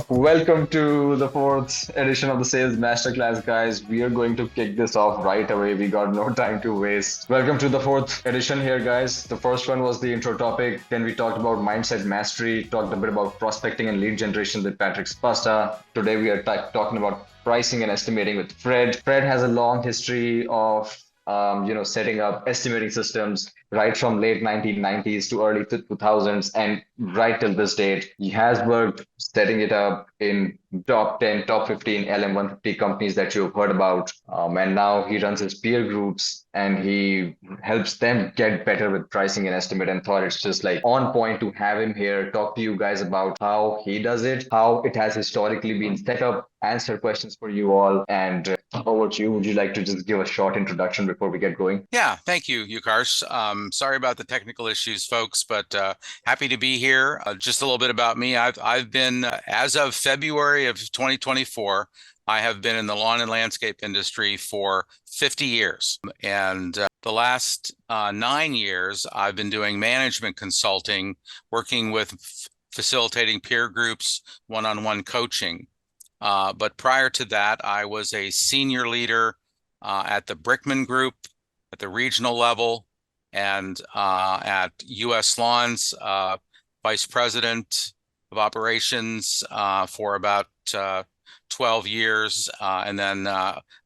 Welcome to the fourth edition of the Sales Masterclass, guys. We are going to kick this off right away. We got no time to waste. Welcome to the fourth edition here, guys. The first one was the intro topic. Then we talked about mindset mastery, talked a bit about prospecting and lead generation with Patrick Spasta. Today we are talking about pricing and estimating with Fred. Fred has a long history of setting up estimating systems right from late 1990s to early 2000s, and right till this date, he has worked setting it up in top 10, top 15 LM150 companies that you've heard about. And now he runs his peer groups and he helps them get better with pricing and estimate, and thought it's just like on point to have him here, talk to you guys about how he does it, how it has historically been set up, answer questions for you all. And over to you. Would you like to just give a short introduction before we get going? Yeah, thank you, 𝐤𝐬𝐲. Sorry about the technical issues, folks, but happy to be here. Just a little bit about me. I've been, as of February of 2024, I have been in the lawn and landscape industry for 50 years. And the last 9 years, I've been doing management consulting, working with facilitating peer groups, one-on-one coaching. But prior to that, I was a senior leader at the Brickman Group at the regional level, and at U.S. Lawns, vice president of operations for about 12 years, and then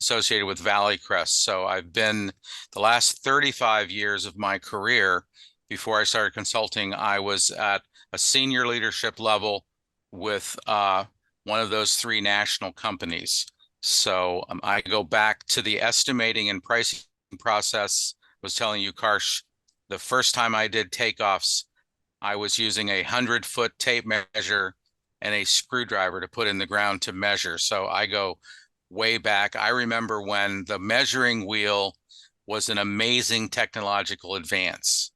associated with Valley Crest. So I've been the last 35 years of my career. Before I started consulting, I was at a senior leadership level with one of those three national companies. So I go back to the estimating and pricing process. I was telling you, 𝐤𝐬𝐲, the first time I did takeoffs, I was using a 100-foot tape measure and a screwdriver to put in the ground to measure. So I go way back. I remember when the measuring wheel was an amazing technological advance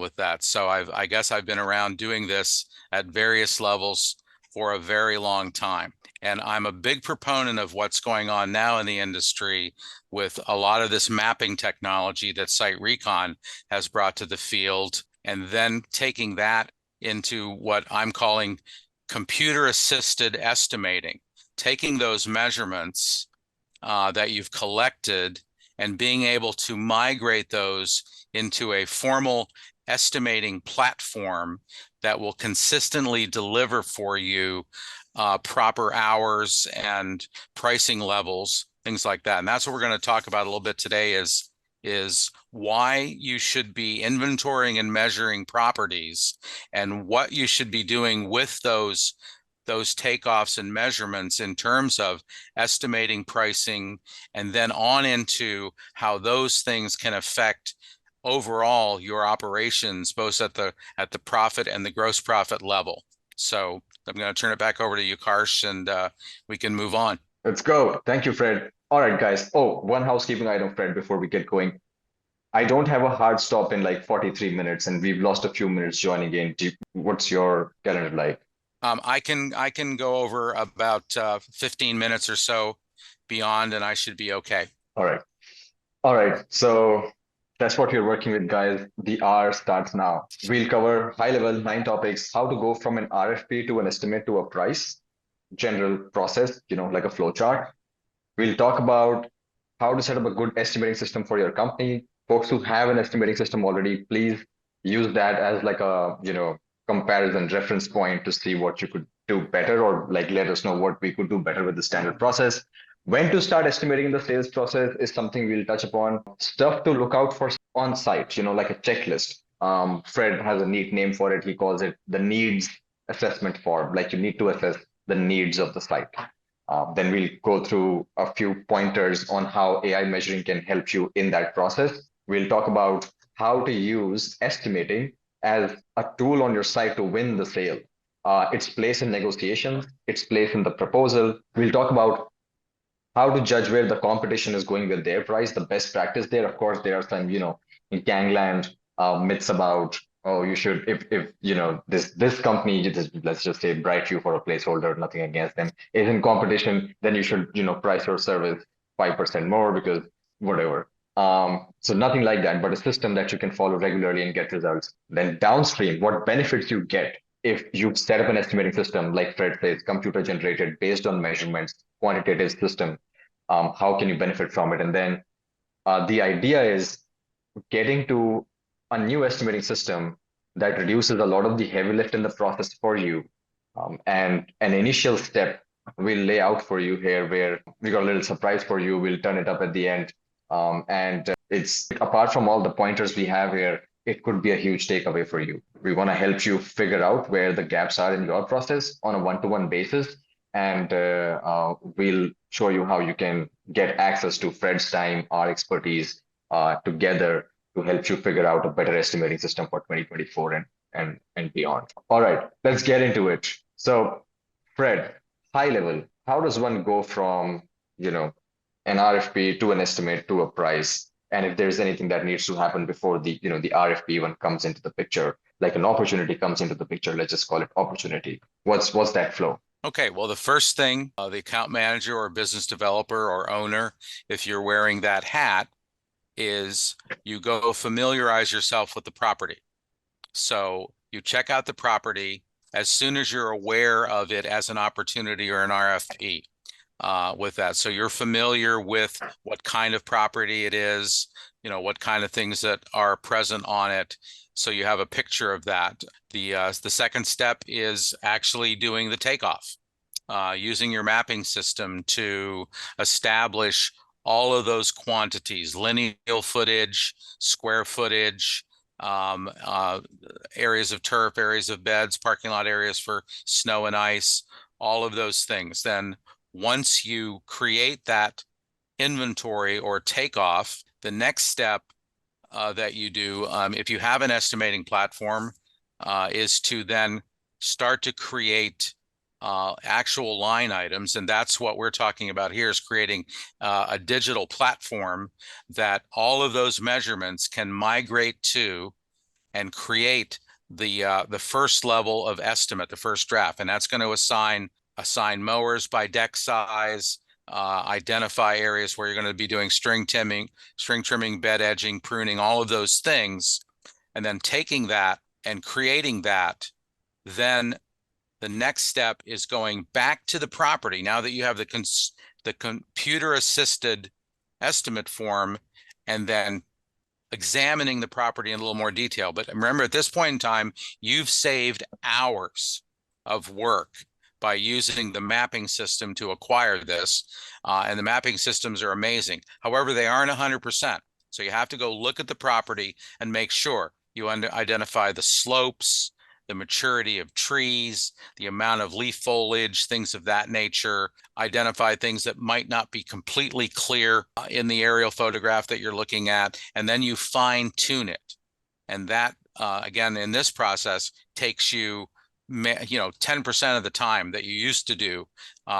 with that. So I guess I've been around doing this at various levels for a very long time. And I'm a big proponent of what's going on now in the industry with a lot of this mapping technology that SiteRecon has brought to the field, and then taking that into what I'm calling computer-assisted estimating, taking those measurements that you've collected and being able to migrate those into a formal estimating platform that will consistently deliver for you proper hours and pricing levels, things like that. And that's what we're going to talk about a little bit today is why you should be inventorying and measuring properties, and what you should be doing with those takeoffs and measurements in terms of estimating, pricing, and then on into how those things can affect overall your operations, both at the profit and the gross profit level. So I'm going to turn it back over to you, 𝐤𝐬𝐲, and we can move on. Let's go. Thank you, Fred. All right, guys. Oh, one housekeeping item, Fred, before we get going. I don't have a hard stop in like 43 minutes, and we've lost a few minutes joining in. What's your calendar like? I can go over about 15 minutes or so beyond, and I should be okay. All right. So that's what you're working with, guys. The hour starts now. We'll cover high level 9 topics: how to go from an RFP to an estimate to a price, general process, like a flow chart. We'll talk about how to set up a good estimating system for your company. Folks who have an estimating system already, please use that as like a, comparison reference point to see what you could do better, or like let us know what we could do better with the standard process. When to start estimating the sales process is something we'll touch upon. Stuff to look out for on site, like a checklist. Fred has a neat name for it. He calls it the needs assessment form. Like, you need to assess the needs of the site. Then we'll go through a few pointers on how AI measuring can help you in that process. We'll talk about how to use estimating as a tool on your site to win the sale. Its place in negotiations, its place in the proposal. We'll talk about how to judge where the competition is going with their price, the best practice there. Of course, there are some, in gangland myths about, oh, you should, if this company, let's just say BrightView for a placeholder, nothing against them, is in competition, then you should, price your service 5% more because whatever. So nothing like that, but a system that you can follow regularly and get results. Then downstream, what benefits you get if you've set up an estimating system, like Fred says, computer generated based on measurements, quantitative system, how can you benefit from it? And then the idea is getting to a new estimating system that reduces a lot of the heavy lift in the process for you. And an initial step we'll lay out for you here, where we got a little surprise for you. We'll turn it up at the end. And it's apart from all the pointers we have here, it could be a huge takeaway for you. We want to help you figure out where the gaps are in your process on a one-to-one basis. And we'll show you how you can get access to Fred's time, our expertise together to help you figure out a better estimating system for 2024 and beyond. All right, let's get into it. So, Fred, high level, how does one go from, an RFP to an estimate to a price? And if there's anything that needs to happen before the RFP even comes into the picture, like an opportunity comes into the picture, let's just call it opportunity. What's that flow? Okay, well, the first thing, the account manager or business developer or owner, if you're wearing that hat, is you go familiarize yourself with the property. So you check out the property as soon as you're aware of it as an opportunity or an RFP with that. So you're familiar with what kind of property it is, what kind of things that are present on it. So you have a picture of that. The second step is actually doing the takeoff, using your mapping system to establish all of those quantities: lineal footage, square footage, areas of turf, areas of beds, parking lot areas for snow and ice, all of those things. Then once you create that inventory or takeoff, the next step that you do, if you have an estimating platform, is to then start to create actual line items. And that's what we're talking about here, is creating a digital platform that all of those measurements can migrate to and create the first level of estimate, the first draft. And that's going to assign mowers by deck size, identify areas where you're going to be doing string trimming, bed edging, pruning, all of those things. And then taking that and creating that, then the next step is going back to the property. Now that you have the computer assisted estimate form, and then examining the property in a little more detail. But remember, at this point in time, you've saved hours of work by using the mapping system to acquire this. And the mapping systems are amazing. However, they aren't 100%. So you have to go look at the property and make sure you identify the slopes, the maturity of trees, the amount of leaf foliage, things of that nature, identify things that might not be completely clear in the aerial photograph that you're looking at, and then you fine tune it. And that, again, in this process takes you 10% of the time that you used to do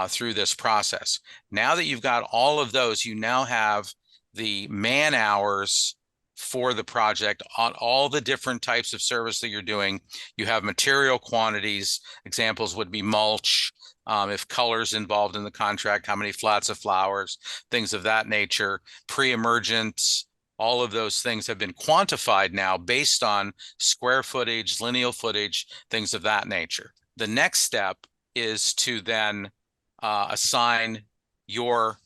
through this process. Now that you've got all of those, you now have the man hours for the project on all the different types of service that you're doing. You have material quantities. Examples would be mulch, if colors involved in the contract, how many flats of flowers, things of that nature, pre-emergence. All of those things have been quantified now based on square footage, lineal footage, things of that nature. The next step is to then assign your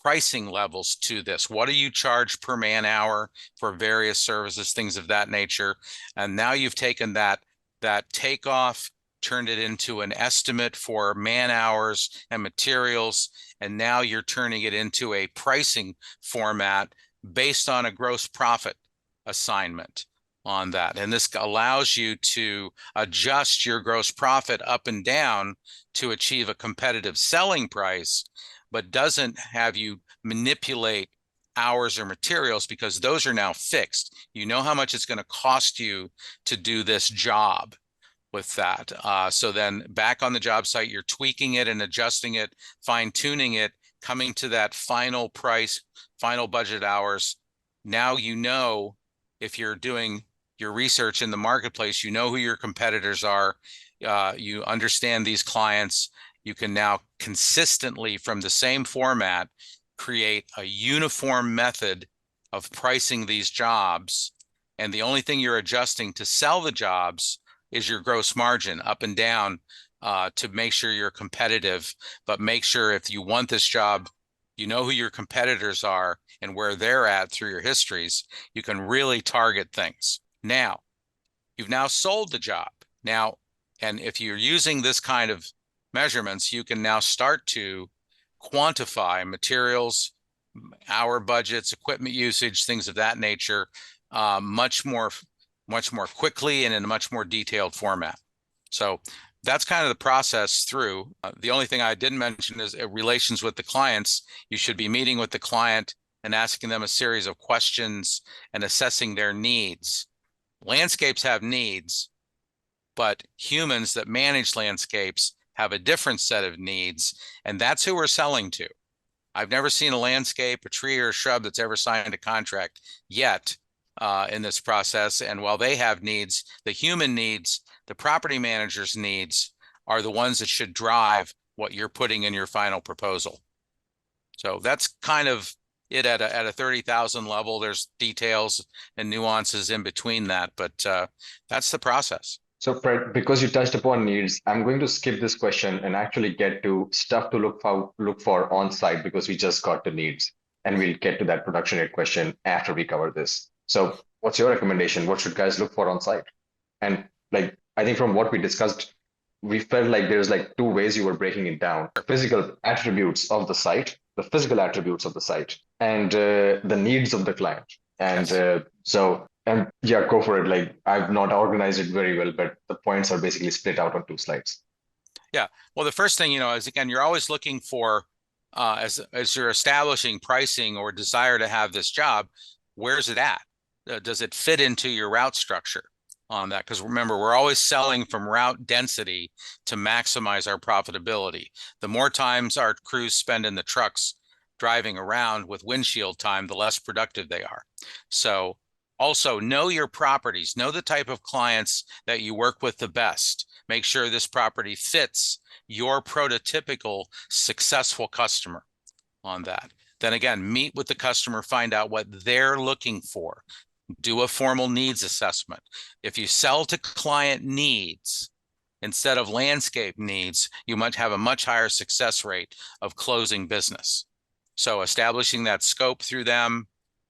pricing levels to this. What do you charge per man hour for various services, things of that nature? And now you've taken that takeoff, turned it into an estimate for man hours and materials, and now you're turning it into a pricing format based on a gross profit assignment on that. And this allows you to adjust your gross profit up and down to achieve a competitive selling price, but doesn't have you manipulate hours or materials, because those are now fixed. You know how much it's going to cost you to do this job with that. So then back on the job site, you're tweaking it and adjusting it, fine tuning it, coming to that final price, final budget hours. Now, if you're doing your research in the marketplace, you know who your competitors are. You understand these clients. You can now consistently, from the same format, create a uniform method of pricing these jobs. And the only thing you're adjusting to sell the jobs is your gross margin up and down to make sure you're competitive. But make sure if you want this job, you know who your competitors are and where they're at through your histories. You can really target things. Now, you've now sold the job. Now, and if you're using this kind of measurements, you can now start to quantify materials, hour budgets, equipment usage, things of that nature, much more quickly and in a much more detailed format. So that's kind of the process through. The only thing I didn't mention is relations with the clients. You should be meeting with the client and asking them a series of questions and assessing their needs. Landscapes have needs, but humans that manage landscapes have a different set of needs, and that's who we're selling to. I've never seen a landscape, a tree, or a shrub that's ever signed a contract yet in this process. And while they have needs, the human needs, the property manager's needs are the ones that should drive what you're putting in your final proposal. So that's kind of it at a 30,000 level. There's details and nuances in between that, but that's the process. So Fred, because you touched upon needs, I'm going to skip this question and actually get to stuff to look for on site, because we just got to needs, and we'll get to that production rate question after we cover this. So what's your recommendation? What should guys look for on site? And like, I think from what we discussed, we felt like there's like two ways you were breaking it down: physical attributes of the site, the physical attributes of the site, and the needs of the client. And and yeah, go for it. Like, I've not organized it very well, but the points are basically split out on 2 slides. Yeah. Well, the first thing, is again, you're always looking for, as you're establishing pricing or desire to have this job, where's it at? Does it fit into your route structure on that? Because remember, we're always selling from route density to maximize our profitability. The more times our crews spend in the trucks driving around with windshield time, the less productive they are. So also know your properties, know the type of clients that you work with the best. Make sure this property fits your prototypical successful customer on that. Then again, meet with the customer, find out what they're looking for. Do a formal needs assessment. If you sell to client needs instead of landscape needs, you might have a much higher success rate of closing business. So establishing that scope through them,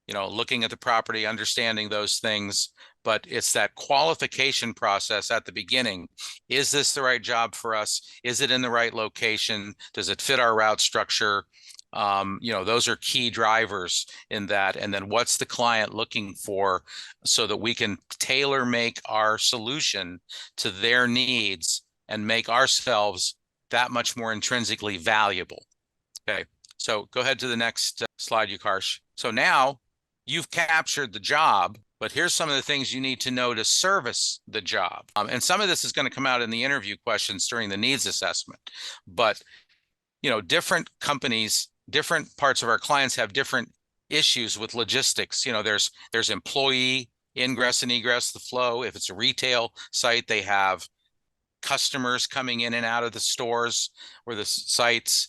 looking at the property, understanding those things, but it's that qualification process at the beginning. Is this the right job for us? Is it in the right location? Does it fit our route structure? Those are key drivers in that. And then what's the client looking for so that we can tailor make our solution to their needs and make ourselves that much more intrinsically valuable. Okay, so go ahead to the next slide, 𝐤𝐻𝐻. So now you've captured the job, but here's some of the things you need to know to service the job. And some of this is going to come out in the interview questions during the needs assessment. But, different companies, different parts of our clients have different issues with logistics. There's employee ingress and egress, the flow. If it's a retail site, they have customers coming in and out of the stores or the sites.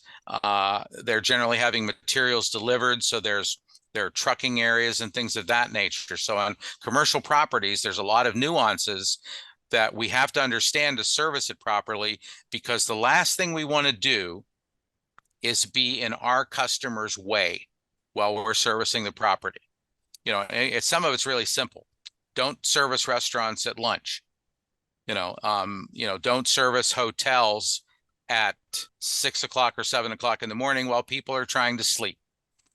They're generally having materials delivered. So there are trucking areas and things of that nature. So on commercial properties, there's a lot of nuances that we have to understand to service it properly, because the last thing we want to do is be in our customer's way while we're servicing the property. Some of it's really simple. Don't service restaurants at lunch. Don't service hotels at 6 o'clock or 7 o'clock in the morning while people are trying to sleep.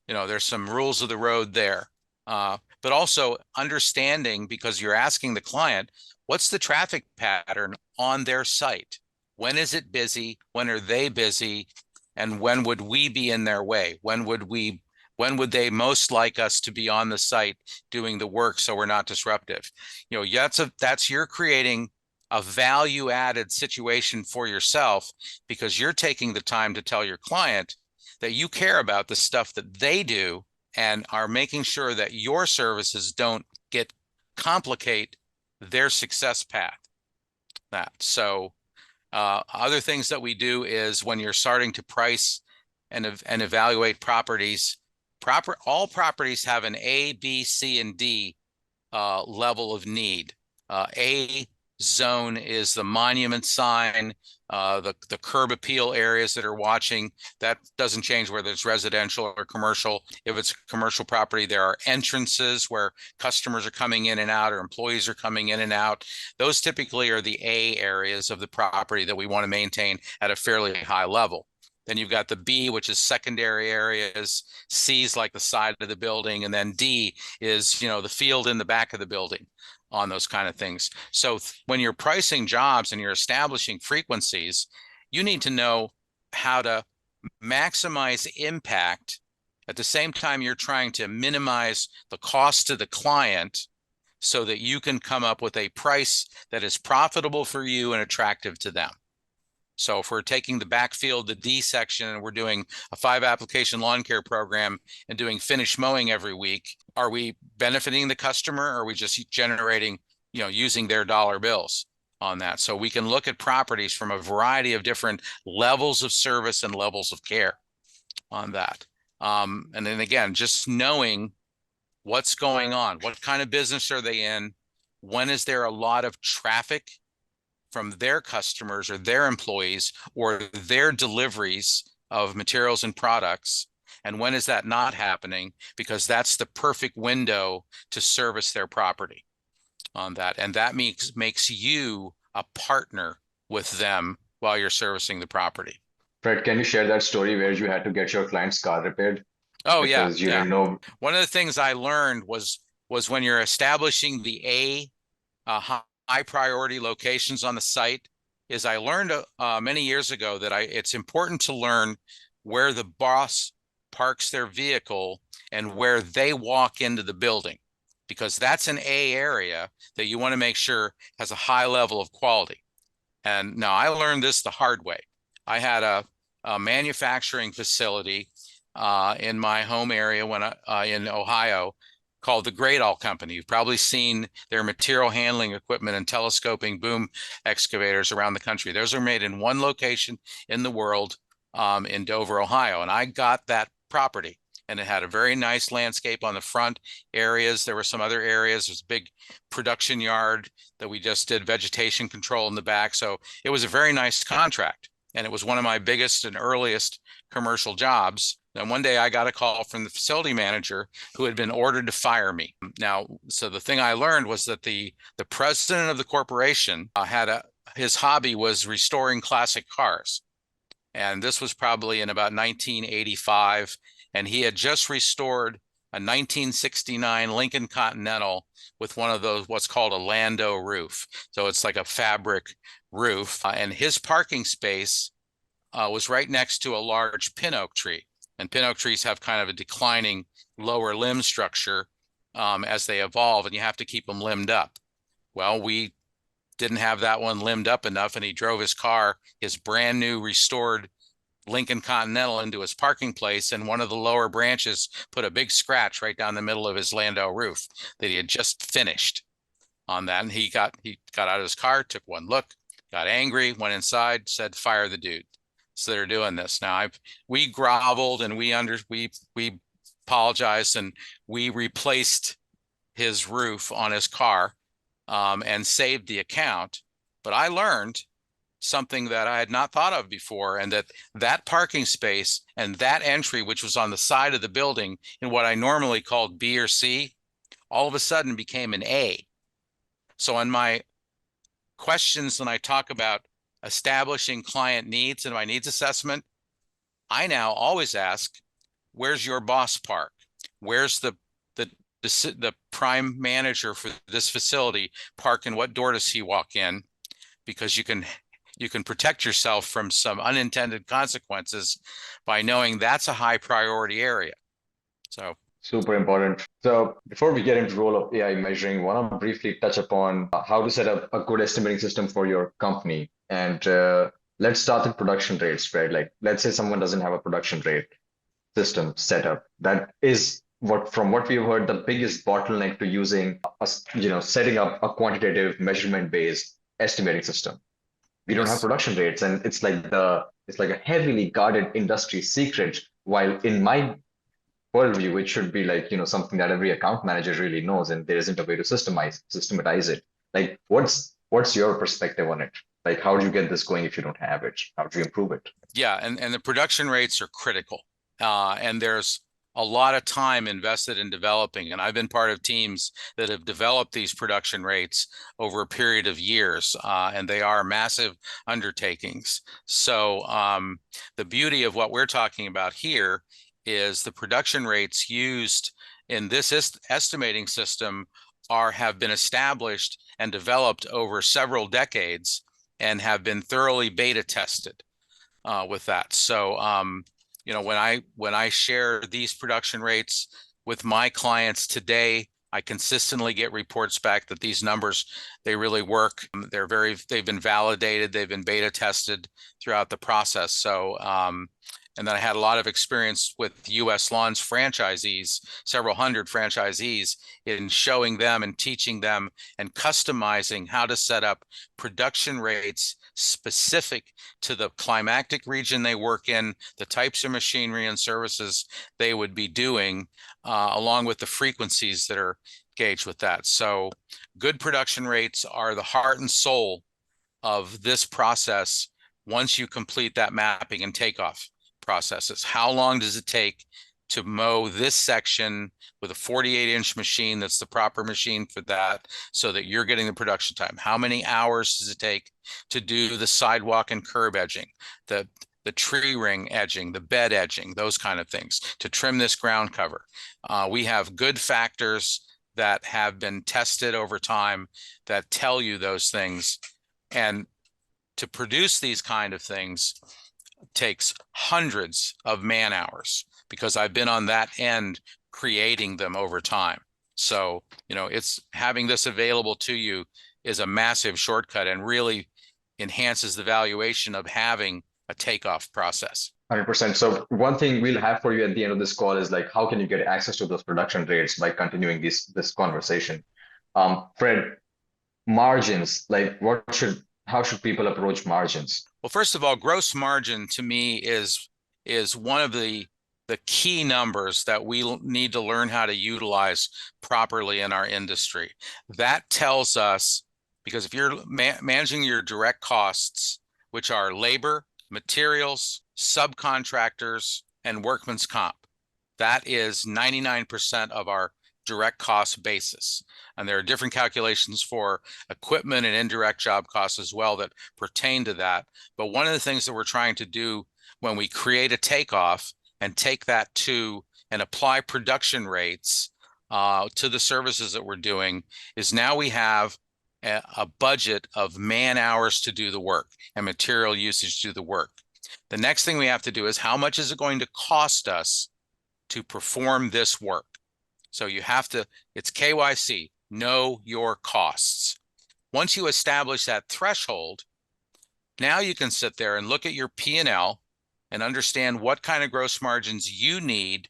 There's some rules of the road there, but also understanding, because you're asking the client, what's the traffic pattern on their site? When is it busy? When are they busy? And when would we be in their way? When would they most like us to be on the site doing the work so we're not disruptive? You're creating a value added situation for yourself, because you're taking the time to tell your client that you care about the stuff that they do and are making sure that your services don't complicate their success path. So other things that we do is, when you're starting to price and evaluate properties, all properties have an A, B, C, and D level of need. A zone is the monument sign, the curb appeal areas that are watching. That doesn't change whether it's residential or commercial. If it's commercial property, there are entrances where customers are coming in and out or employees are coming in and out. Those typically are the A areas of the property that we want to maintain at a fairly high level. Then you've got the B, which is secondary areas. C is like the side of the building. And then D is, the field in the back of the building on those kind of things. So when you're pricing jobs and you're establishing frequencies, you need to know how to maximize impact at the same time you're trying to minimize the cost to the client so that you can come up with a price that is profitable for you and attractive to them. So if we're taking the backfield, the D section, and we're doing a 5-application lawn care program and doing finish mowing every week, are we benefiting the customer, or are we just generating, using their dollar bills on that? So we can look at properties from a variety of different levels of service and levels of care on that. And then again, just knowing what's going on, what kind of business are they in, when is there a lot of traffic from their customers or their employees or their deliveries of materials and products, and when is that not happening, because that's the perfect window to service their property on that. And that makes you a partner with them while you're servicing the property. Fred, can you share that story where you had to get your client's car repaired? Oh, because you didn't know. One of the things I learned was when you're establishing the high priority locations on the site, is I learned many years ago that it's important to learn where the boss parks their vehicle and where they walk into the building, because that's an A area that you want to make sure has a high level of quality. And now I learned this the hard way. I had a manufacturing facility in my home area in Ohio, called the 𝐤𝐧𝐨𝐰 Company. You've probably seen their material handling equipment and telescoping boom excavators around the country. Those are made in one location in the world, in Dover, Ohio. And I got that property, and it had a very nice landscape on the front areas. There were some other areas. There's a big production yard that we just did vegetation control in the back. So it was a very nice contract. And it was one of my biggest and earliest commercial jobs. And one day I got a call from the facility manager who had been ordered to fire me. Now, so the thing I learned was that the president of the corporation his hobby was restoring classic cars. And this was probably in about 1985. And he had just restored a 1969 Lincoln Continental with one of those, what's called a Lando roof. So it's like a fabric roof. And his parking space was right next to a large pin oak tree. And pin oak trees have kind of a declining lower limb structure as they evolve, and you have to keep them limbed up. Well, we didn't have that one limbed up enough, and he drove his brand new restored Lincoln Continental into his parking place, and one of the lower branches put a big scratch right down the middle of his Landau roof that he had just finished on that. And he got out of his car, took one look, got angry, went inside, said, "Fire the dude." So they're doing this now. We groveled and we apologized, and we replaced his roof on his car and saved the account. But I learned something that I had not thought of before, and that parking space and that entry, which was on the side of the building in what I normally called B or C, all of a sudden became an A. So in my questions, when I talk about establishing client needs in my needs assessment, I now always ask, where's your boss park? Where's the prime manager for this facility park, and what door does he walk in? Because you can protect yourself from some unintended consequences by knowing that's a high priority area. So super important. So before we get into the role of AI measuring, I want to briefly touch upon how to set up a good estimating system for your company. And let's start with production rates, right? Like, let's say someone doesn't have a production rate system set up. That is from what we've heard, the biggest bottleneck to using setting up a quantitative measurement-based estimating system. We don't have production rates, and it's like a heavily guarded industry secret. While in my worldview, it should be like something that every account manager really knows, and there isn't a way to systematize it. Like, what's What's your perspective on it? Like, how do you get this going if you don't have it? How do you improve it? Yeah, and the production rates are critical. And there's a lot of time invested in developing, and I've been part of teams that have developed these production rates over a period of years, and they are massive undertakings. So the beauty of what we're talking about here is the production rates used in this estimating system have been established and developed over several decades and have been thoroughly beta tested with that. So, when I share these production rates with my clients today, I consistently get reports back that these numbers, they really work. They've been validated, they've been beta tested throughout the process. So, and then I had a lot of experience with US Lawns franchisees, several hundred franchisees, in showing them and teaching them and customizing how to set up production rates specific to the climactic region they work in, the types of machinery and services they would be doing, along with the frequencies that are gauged with that. So good production rates are the heart and soul of this process once you complete that mapping and takeoff processes. How long does it take to mow this section with a 48-inch machine that's the proper machine for that, so that you're getting the production time? How many hours does it take to do the sidewalk and curb edging, the tree ring edging, the bed edging, those kind of things, to trim this ground cover? We have good factors that have been tested over time that tell you those things. And to produce these kind of things takes hundreds of man hours, because I've been on that end creating them over time. So, it's having this available to you is a massive shortcut and really enhances the valuation of having a takeoff process. 100%. So one thing we'll have for you at the end of this call is like, how can you get access to those production rates by continuing this conversation? Fred, margins, like how should people approach margins? Well, first of all, gross margin to me is one of the key numbers that we need to learn how to utilize properly in our industry. That tells us, because if you're managing your direct costs, which are labor, materials, subcontractors, and workman's comp, that is 99% of our direct cost basis. And there are different calculations for equipment and indirect job costs as well that pertain to that. But one of the things that we're trying to do when we create a takeoff and take that to and apply production rates to the services that we're doing is now we have a budget of man hours to do the work and material usage to do the work. The next thing we have to do is, how much is it going to cost us to perform this work? So you have to, it's KYC, know your costs. Once you establish that threshold, now you can sit there and look at your P&L and understand what kind of gross margins you need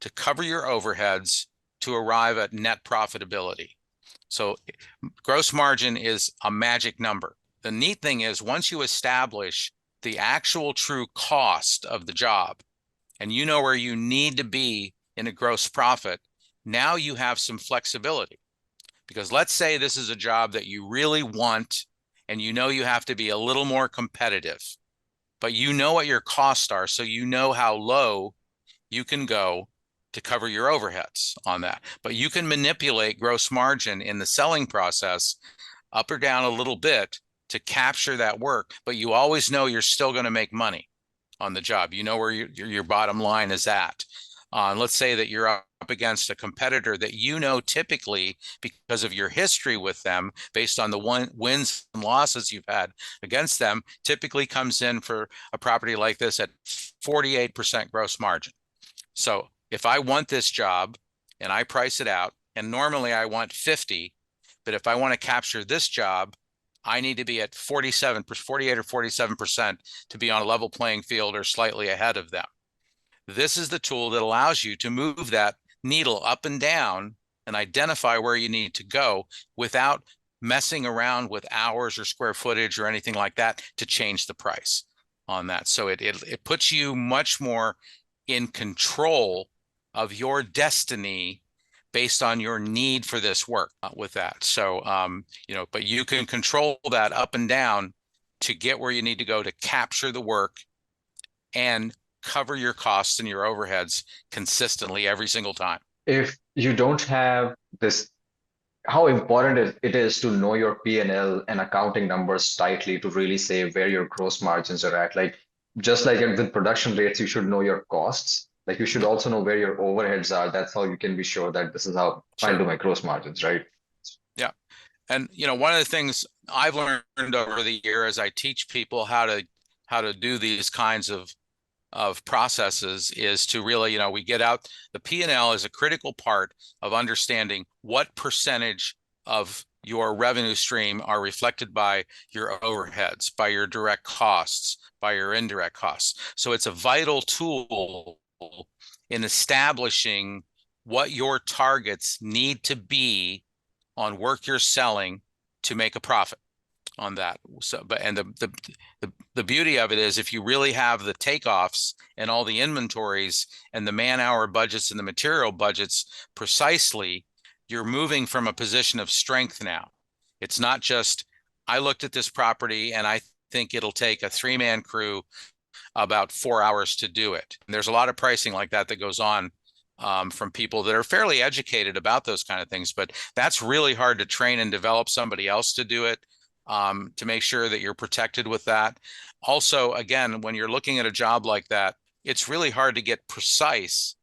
to cover your overheads to arrive at net profitability. So gross margin is a magic number. The neat thing is, once you establish the actual true cost of the job and you know where you need to be in a gross profit, now you have some flexibility. Because let's say this is a job that you really want and you know you have to be a little more competitive, but you know what your costs are, so you know how low you can go to cover your overheads on that. But you can manipulate gross margin in the selling process up or down a little bit to capture that work, but you always know you're still going to make money on the job. You know where your bottom line is at. Let's say that you're up against a competitor that you know typically, because of your history with them, based on the wins and losses you've had against them, typically comes in for a property like this at 48% gross margin. So if I want this job and I price it out, and normally I want 50, but if I want to capture this job, I need to be at 48 or 47% to be on a level playing field or slightly ahead of them. This is the tool that allows you to move that needle up and down and identify where you need to go without messing around with hours or square footage or anything like that to change the price on that. So it puts you much more in control of your destiny based on your need for this work with that. So, but you can control that up and down to get where you need to go to capture the work and cover your costs and your overheads consistently every single time. If you don't have this, how important it is to know your P&L and accounting numbers tightly to really say where your gross margins are at. Like just like with production rates, you should know your costs. Like you should also know where your overheads are. That's how you can be sure that this is how I'll do Sure. my gross margins, right? Yeah. And one of the things I've learned over the year as I teach people how to do these kinds of processes is to really, we get out the P&L is a critical part of understanding what percentage of your revenue stream are reflected by your overheads, by your direct costs, by your indirect costs. So it's a vital tool in establishing what your targets need to be on work you're selling to make a profit on that. So, but and the beauty of it is if you really have the takeoffs and all the inventories and the man-hour budgets and the material budgets precisely, you're moving from a position of strength now. It's not just, I looked at this property and I think it'll take a 3-man crew about 4 hours to do it. And there's a lot of pricing like that that goes on from people that are fairly educated about those kind of things, but that's really hard to train and develop somebody else to do it, to make sure that you're protected with that. Also, again, when you're looking at a job like that, it's really hard to get precise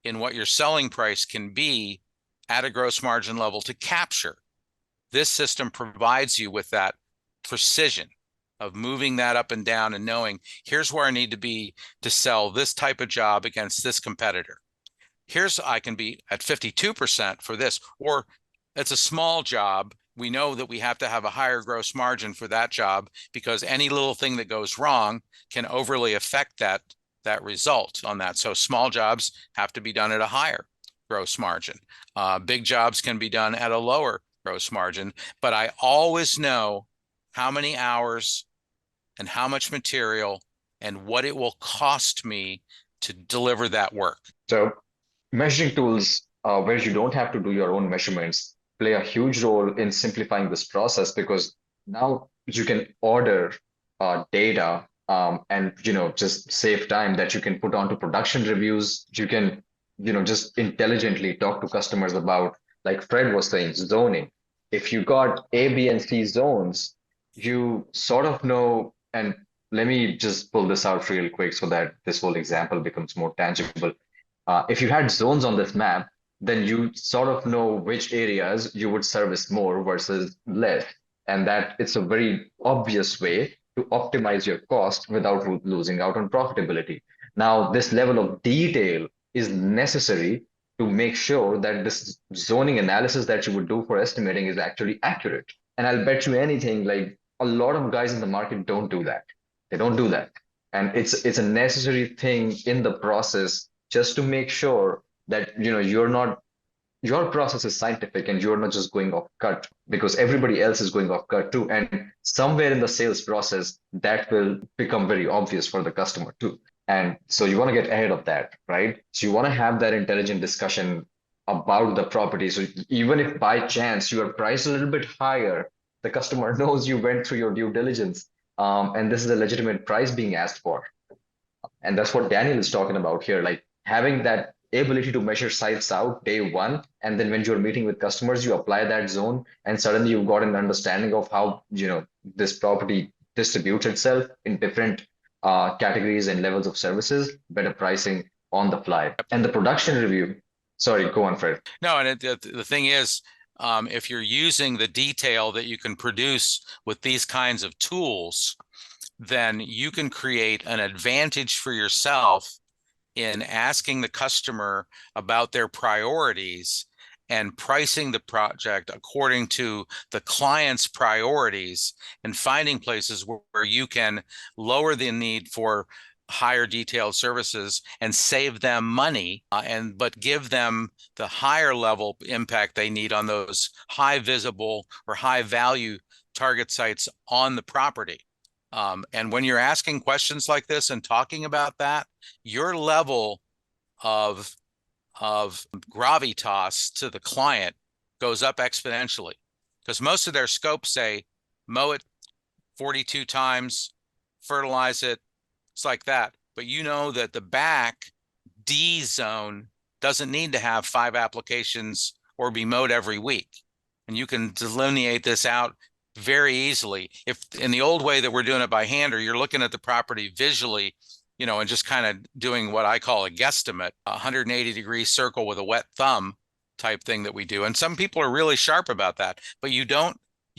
in what your selling price can be at a gross margin level to capture. This system provides you with that precision of moving that up and down and knowing here's where I need to be to sell this type of job against this competitor. Here's I can be at 52% for this, or it's a small job. We know that we have to have a higher gross margin for that job because any little thing that goes wrong can overly affect that result on that. So small jobs have to be done at a higher gross margin. Big jobs can be done at a lower gross margin, but I always know how many hours and how much material and what it will cost me to deliver that work. So measuring tools where you don't have to do your own measurements play a huge role in simplifying this process because now you can order data and just save time that you can put onto production reviews. You can just intelligently talk to customers about, like Fred was saying, zoning. If you got A, B, and C zones, you sort of know. And let me just pull this out real quick so that this whole example becomes more tangible. If you had zones on this map, then you sort of know which areas you would service more versus less. And that it's a very obvious way to optimize your cost without losing out on profitability. Now, this level of detail is necessary to make sure that this zoning analysis that you would do for estimating is actually accurate. And I'll bet you anything, like a lot of guys in the market don't do that. They don't do that. And it's a necessary thing in the process just to make sure that your process is scientific and you're not just going off cut because everybody else is going off cut too. And somewhere in the sales process, that will become very obvious for the customer too. And so you want to get ahead of that, right? So you want to have that intelligent discussion about the property. So even if by chance you are priced a little bit higher, the customer knows you went through your due diligence, and this is a legitimate price being asked for. And that's what Daniel is talking about here, like having that ability to measure sites out day one. And then when you're meeting with customers, you apply that zone and suddenly you've got an understanding of how, this property distributes itself in different categories and levels of services, better pricing on the fly. And the production review, sorry, go on, Fred. No, and the thing is, if you're using the detail that you can produce with these kinds of tools, then you can create an advantage for yourself in asking the customer about their priorities and pricing the project according to the client's priorities and finding places where you can lower the need for higher detailed services and save them money, but give them the higher level impact they need on those high visible or high value target sites on the property. And when you're asking questions like this and talking about that, your level of of gravitas to the client goes up exponentially, because most of their scopes say mow it 42 times, fertilize it. It's like that. But you know that the back D zone doesn't need to have 5 applications or be mowed every week. And you can delineate this out very easily. If in the old way that we're doing it by hand, or you're looking at the property visually, you know, and just kind of doing what I call a guesstimate, 180-degree circle with a wet thumb type thing that we do. And some people are really sharp about that, but you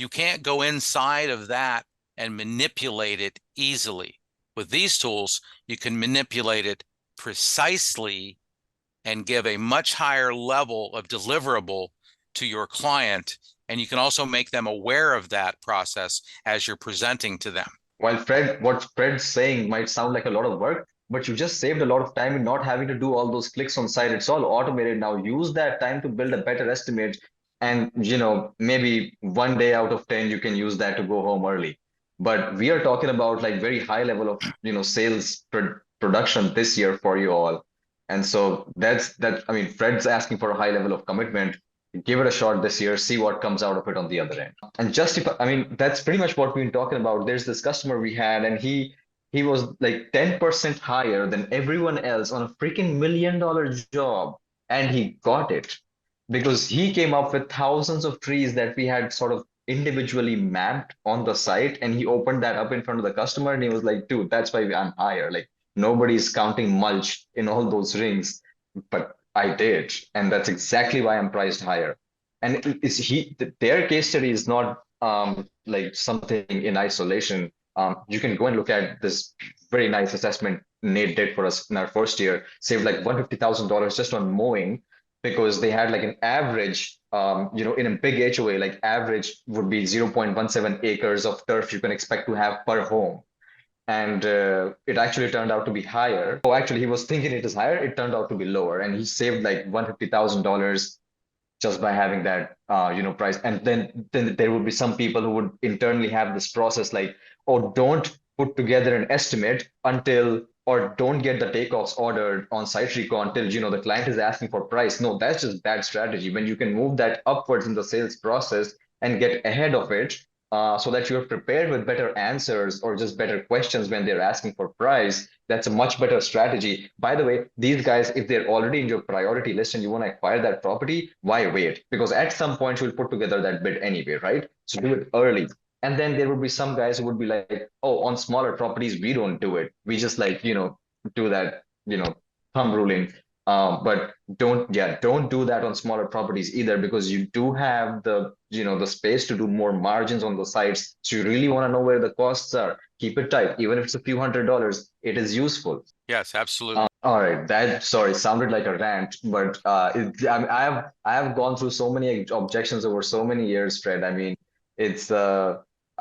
can't go inside of that and manipulate it easily. With these tools, you can manipulate it precisely and give a much higher level of deliverable to your client. And you can also make them aware of that process as you're presenting to them. While what Fred's saying might sound like a lot of work, but you just saved a lot of time in not having to do all those clicks on site. It's all automated now. Use that time to build a better estimate. And, maybe one day out of 10, you can use that to go home early. But we are talking about like very high level of, sales production this year for you all. And so I mean, Fred's asking for a high level of commitment. Give it a shot this year, see what comes out of it on the other end. And I mean, that's pretty much what we've been talking about. There's this customer we had, and he was like 10% higher than everyone else on a freaking $1 million job. And he got it because he came up with thousands of trees that we had sort of individually mapped on the site. And he opened that up in front of the customer and he was like, dude, that's why I'm higher. Like nobody's counting mulch in all those rings, but I did. And that's exactly why I'm priced higher. And their case study is not like something in isolation. You can go and look at this very nice assessment Nate did for us in our first year, saved like $150,000 just on mowing, because they had like an average, in a big HOA, like average would be 0.17 acres of turf you can expect to have per home. And it actually turned out to be higher. Oh, actually, he was thinking it is higher. It turned out to be lower, and he saved like $150,000 just by having that, price. And then there would be some people who would internally have this process like, oh, don't put together an estimate or don't get the takeoffs ordered on SiteRecon until, the client is asking for price. No, that's just bad strategy. When you can move that upwards in the sales process and get ahead of it, so that you're prepared with better answers or just better questions when they're asking for price, that's a much better strategy. By the way, these guys, if they're already in your priority list and you want to acquire that property, why wait? Because at some point you'll put together that bid anyway, right? So do it early. And then there would be some guys who would be like, oh, on smaller properties, we don't do it. We just like, do that, thumb ruling. But don't do that on smaller properties either, because you do have the space to do more margins on the sites. So you really want to know where the costs are. Keep it tight, even if it's a few $100s. It is useful. Yes, absolutely. All right, that sounded like a rant, but I have gone through so many objections over so many years, Fred. I mean, it's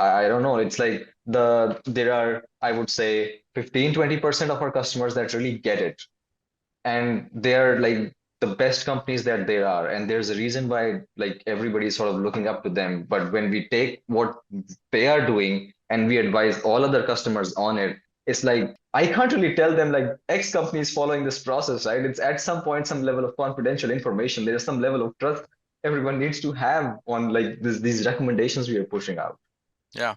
I don't know. It's like there are, I would say, 15-20% of our customers that really get it, and they're like the best companies that there are, and there's a reason why like everybody's sort of looking up to them. But when we take what they are doing and we advise all other customers on it, it's like I can't really tell them like X company is following this process, right? It's at some point some level of confidential information. There is some level of trust everyone needs to have on like these recommendations we are pushing out. Yeah.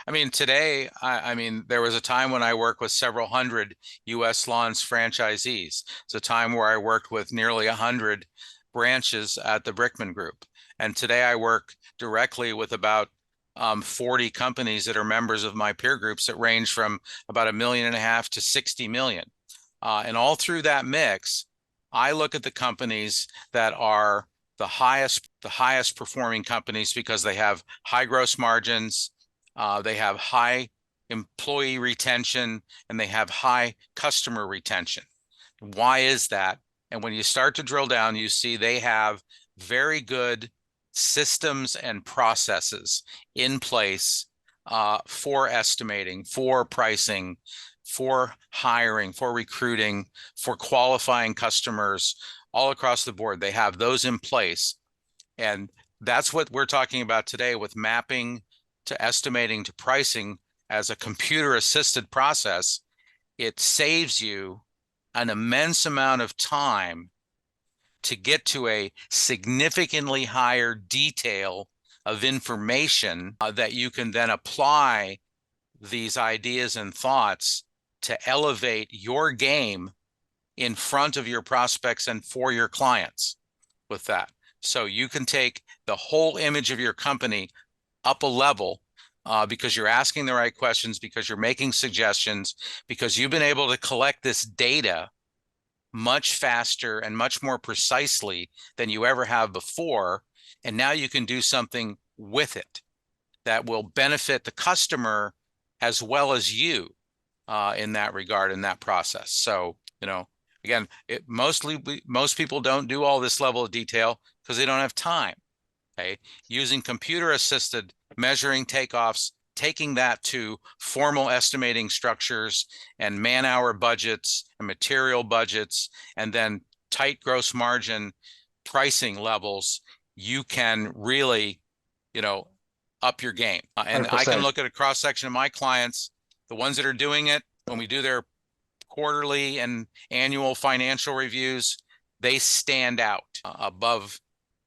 I mean, today, I mean, there was a time when I worked with several hundred U.S. Lawns franchisees. It's a time where I worked with nearly 100 branches at the Brickman Group. And today I work directly with about 40 companies that are members of my peer groups that range from about $1.5 million to 60 million. And all through that mix, I look at the companies that are the highest performing companies because they have high gross margins, they have high employee retention, and they have high customer retention. Why is that? And when you start to drill down, you see they have very good systems and processes in place for estimating, for pricing, for hiring, for recruiting, for qualifying customers all across the board. They have those in place. And that's what we're talking about today with mapping to estimating to pricing as a computer assisted process. It saves you an immense amount of time to get to a significantly higher detail of information that you can then apply these ideas and thoughts to elevate your game in front of your prospects and for your clients with that. So you can take the whole image of your company up a level because you're asking the right questions, because you're making suggestions, because you've been able to collect this data much faster and much more precisely than you ever have before. And now you can do something with it that will benefit the customer as well as you in that regard, in that process. So, again, most people don't do all this level of detail because they don't have time. Okay, using computer assisted measuring takeoffs, taking that to formal estimating structures and man-hour budgets and material budgets, and then tight gross margin pricing levels, you can really, up your game. And 100%. I can look at a cross section of my clients, the ones that are doing it, when we do their quarterly and annual financial reviews, they stand out above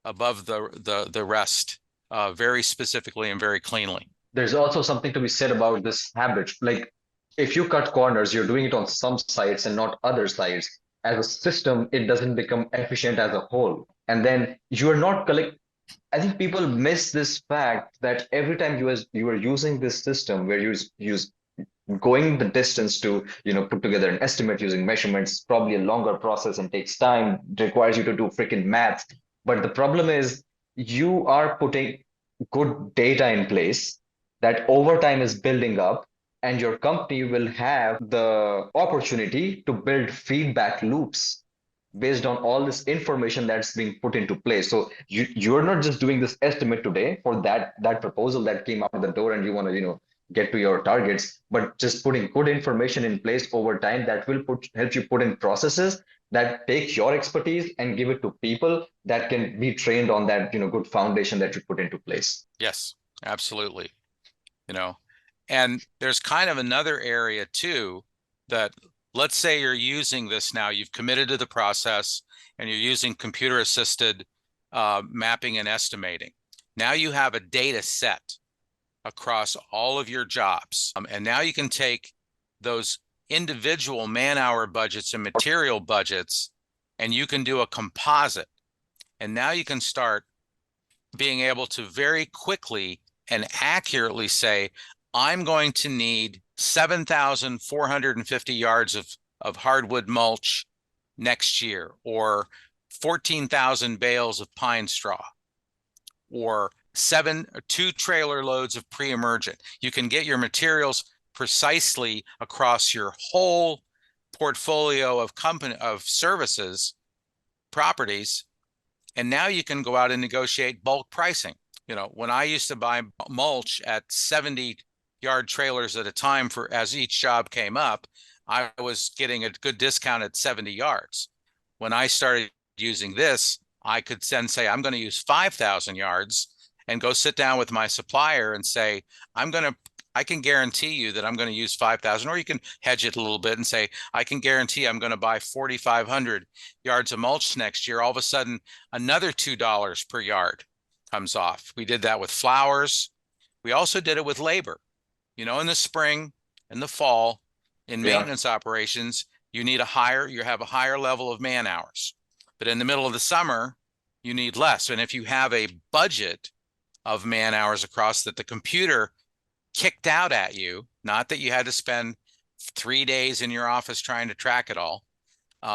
the rest very specifically and very cleanly. There's also something to be said about this habit. Like, if you cut corners, you're doing it on some sites and not other sites. As a system, it doesn't become efficient as a whole. And then you are not I think people miss this fact that every time you are using this system where you use going the distance to put together an estimate using measurements, probably a longer process and takes time, requires you to do freaking math. But the problem is you are putting good data in place that over time is building up, and your company will have the opportunity to build feedback loops based on all this information that's being put into place. So you're not just doing this estimate today for that proposal that came out the door and you want to get to your targets, but just putting good information in place over time that will help you put in processes that take your expertise and give it to people that can be trained on that good foundation that you put into place. Yes, absolutely. And there's kind of another area too, that let's say you're using this now, you've committed to the process and you're using computer assisted mapping and estimating. Now you have a data set across all of your jobs. And now you can take those individual man-hour budgets and material budgets, and you can do a composite. And now you can start being able to very quickly and accurately say, I'm going to need 7,450 yards of hardwood mulch next year, or 14,000 bales of pine straw, or 2 trailer loads of pre-emergent. You can get your materials precisely across your whole portfolio of services, properties, and now you can go out and negotiate bulk pricing. When I used to buy mulch at 70-yard trailers at a time as each job came up, I was getting a good discount at 70 yards. When I started using this, I could then say, I'm going to use 5,000 yards and go sit down with my supplier and say, I can guarantee you that I'm going to use 5,000, or you can hedge it a little bit and say, I can guarantee I'm going to buy 4,500 yards of mulch next year. All of a sudden, another $2 per yard comes off. We did that with flowers. We also did it with labor. In the spring and the fall, in maintenance operations, you have a higher level of man hours. But in the middle of the summer, you need less. And if you have a budget of man hours across that the computer kicked out at you, not that you had to spend 3 days in your office trying to track it all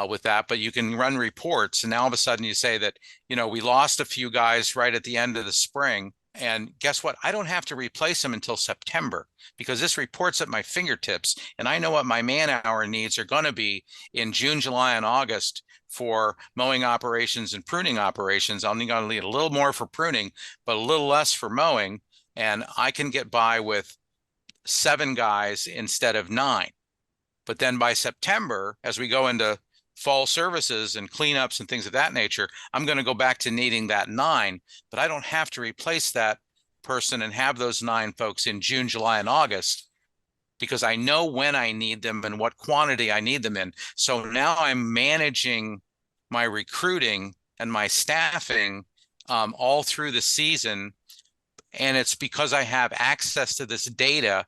with that, but you can run reports. And now all of a sudden you say that, we lost a few guys right at the end of the spring. And guess what? I don't have to replace them until September, because this report's at my fingertips. And I know what my man hour needs are going to be in June, July, and August for mowing operations and pruning operations. I'm going to need a little more for pruning, but a little less for mowing. And I can get by with 7 guys instead of 9. But then by September, as we go into fall services and cleanups and things of that nature, I'm going to go back to needing that 9, but I don't have to replace that person and have those 9 folks in June, July, and August, because I know when I need them and what quantity I need them in. So now I'm managing my recruiting and my staffing all through the season. And it's because I have access to this data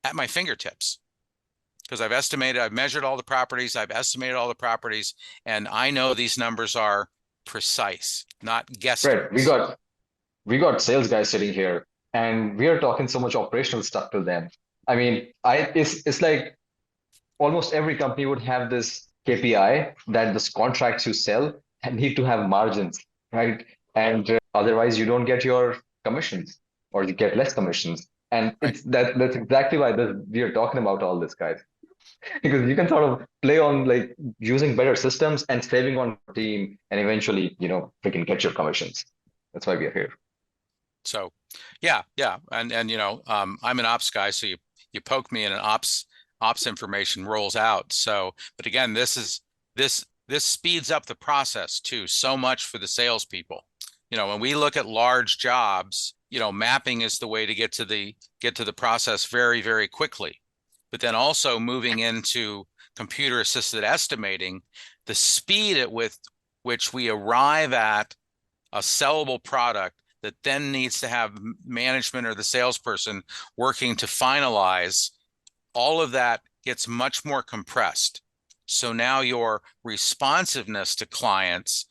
at my fingertips. Because I've measured all the properties, I've estimated all the properties, and I know these numbers are precise, not Right. guesstimates. We got sales guys sitting here, and we are talking so much operational stuff to them. I mean, it's like almost every company would have this KPI that the contracts you sell need to have margins, right? And otherwise, you don't get your commissions, or you get less commissions. And Right. that's exactly why we are talking about all this, guys, because you can sort of play on like using better systems and saving on team, and eventually, freaking get your commissions. That's why we are here. So yeah. And I'm an ops guy, so you poke me and an ops information rolls out. So, but again, this speeds up the process too, so much for the salespeople. When we look at large jobs, mapping is the way to get to the process very, very quickly. But then also moving into computer assisted estimating, the speed at which we arrive at a sellable product that then needs to have management or the salesperson working to finalize, all of that gets much more compressed. So now your responsiveness to clients,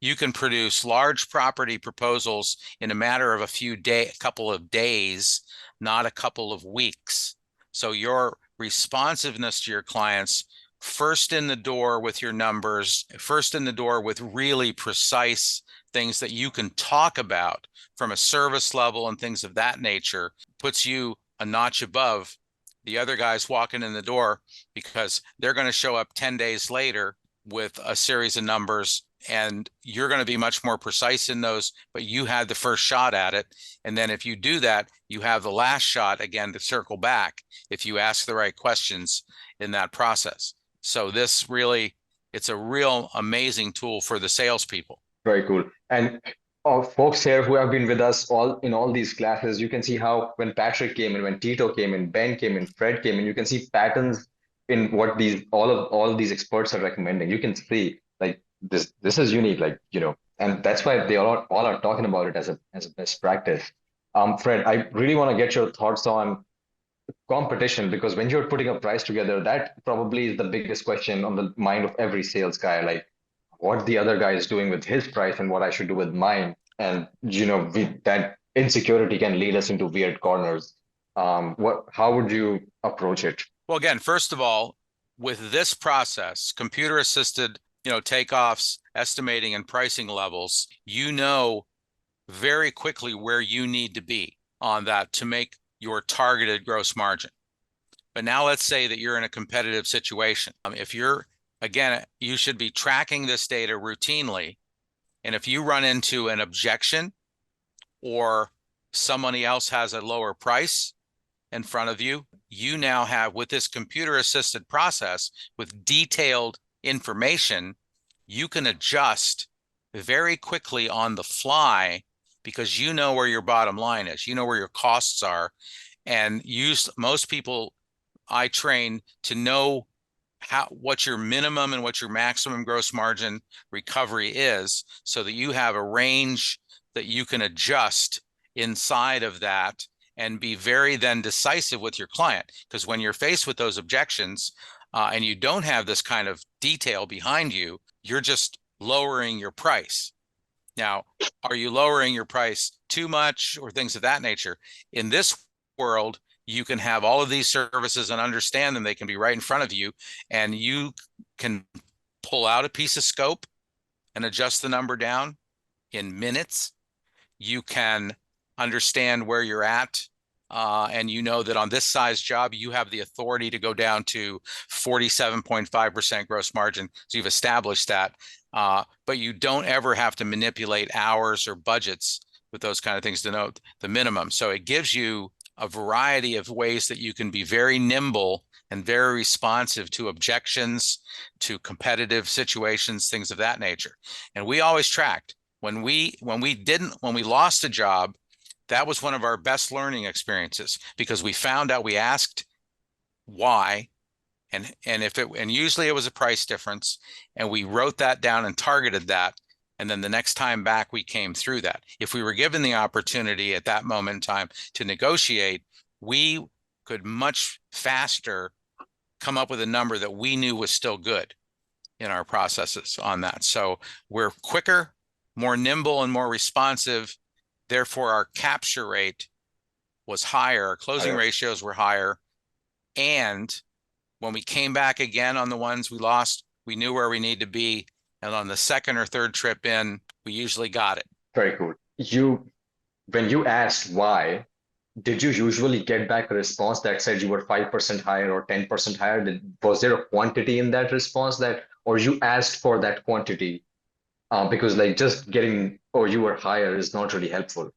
you can produce large property proposals in a matter of a couple of days, not a couple of weeks. So your responsiveness to your clients, first in the door with your numbers, first in the door with really precise things that you can talk about from a service level and things of that nature, puts you a notch above the other guys walking in the door, because they're going to show up 10 days later with a series of numbers, and you're going to be much more precise in those, but you had the first shot at it. And then if you do that, you have the last shot again to circle back if you ask the right questions in that process. So it's a real amazing tool for the salespeople. Very cool. And folks here who have been with us all these classes, you can see how when Patrick came in, when Tito came in, Ben came in, Fred came in, you can see patterns in what all these experts are recommending. You can see like this is unique, like and that's why they all are talking about it as a best practice. Fred, I really want to get your thoughts on competition, because when you're putting a price together, that probably is the biggest question on the mind of every sales guy, like what the other guy is doing with his price and what I should do with mine. And that insecurity can lead us into weird corners. How would you approach it? Well, again, first of all, with this process, computer assisted, takeoffs, estimating and pricing levels, very quickly where you need to be on that to make your targeted gross margin. But now let's say that you're in a competitive situation. Again, you should be tracking this data routinely. And if you run into an objection or somebody else has a lower price in front of you, you now have, with this computer assisted process with detailed information, you can adjust very quickly on the fly, because you know where your bottom line is, you know where your costs are, and most people I train to know what your minimum and what your maximum gross margin recovery is, so that you have a range that you can adjust inside of that and be very then decisive with your client. Because when you're faced with those objections and you don't have this kind of detail behind you, you're just lowering your price. Now, are you lowering your price too much or things of that nature? In this world, you can have all of these services and understand them. They can be right in front of you, and you can pull out a piece of scope and adjust the number down in minutes. You can understand where you're at, and you know that on this size job, you have the authority to go down to 47.5% gross margin. So you've established that, but you don't ever have to manipulate hours or budgets with those kind of things to know the minimum. So it gives you a variety of ways that you can be very nimble and very responsive to objections, to competitive situations, things of that nature. And we always tracked when we lost a job. That was one of our best learning experiences, because we found out, we asked why, and usually it was a price difference, and we wrote that down and targeted that. And then the next time back, we came through that. If we were given the opportunity at that moment in time to negotiate, we could much faster come up with a number that we knew was still good in our processes on that. So we're quicker, more nimble, and more responsive. Therefore, our capture rate was higher, our closing ratios were higher. And when we came back again on the ones we lost, we knew where we need to be. And on the second or third trip in, we usually got it. Very cool. When you asked why, did you usually get back a response that said you were 5% higher or 10% higher? Was there a quantity in that response or you asked for that quantity? Because like just getting, oh, you were higher is not really helpful.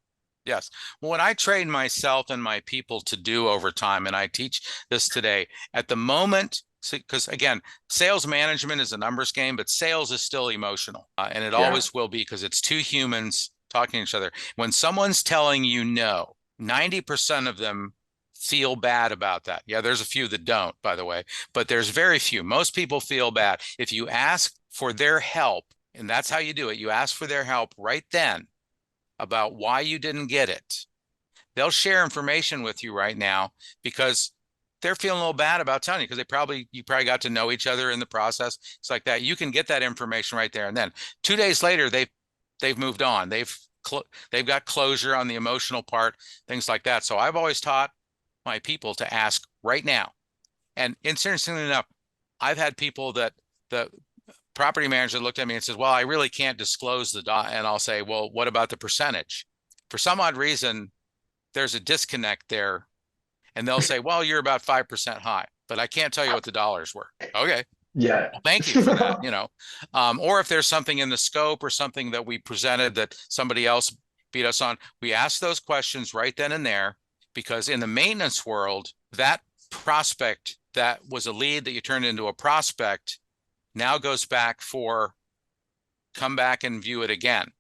Yes. Well, what I train myself and my people to do over time, and I teach this today, at the moment, because again, sales management is a numbers game, but sales is still emotional. And it always will be, because it's two humans talking to each other. When someone's telling you no, 90% of them feel bad about that. Yeah, there's a few that don't, by the way, but there's very few. Most people feel bad. If you ask for their help, and that's how you do it, you ask for their help right then about why you didn't get it. They'll share information with you right now because they're feeling a little bad about telling you, because you probably got to know each other in the process. It's like that. You can get that information right there and then. 2 days later, they've moved on. They've got closure on the emotional part, things like that. So I've always taught my people to ask right now. And interestingly enough, I've had people that the property manager looked at me and says, well, I really can't disclose the dot. And I'll say, well, what about the percentage? For some odd reason, there's a disconnect there. And they'll say, well, you're about 5% high, but I can't tell you what the dollars were. Okay. Yeah. Well, thank you for that, or if there's something in the scope or something that we presented that somebody else beat us on, we ask those questions right then and there, because in the maintenance world, that prospect that was a lead that you turned into a prospect now goes back for come back and view it again.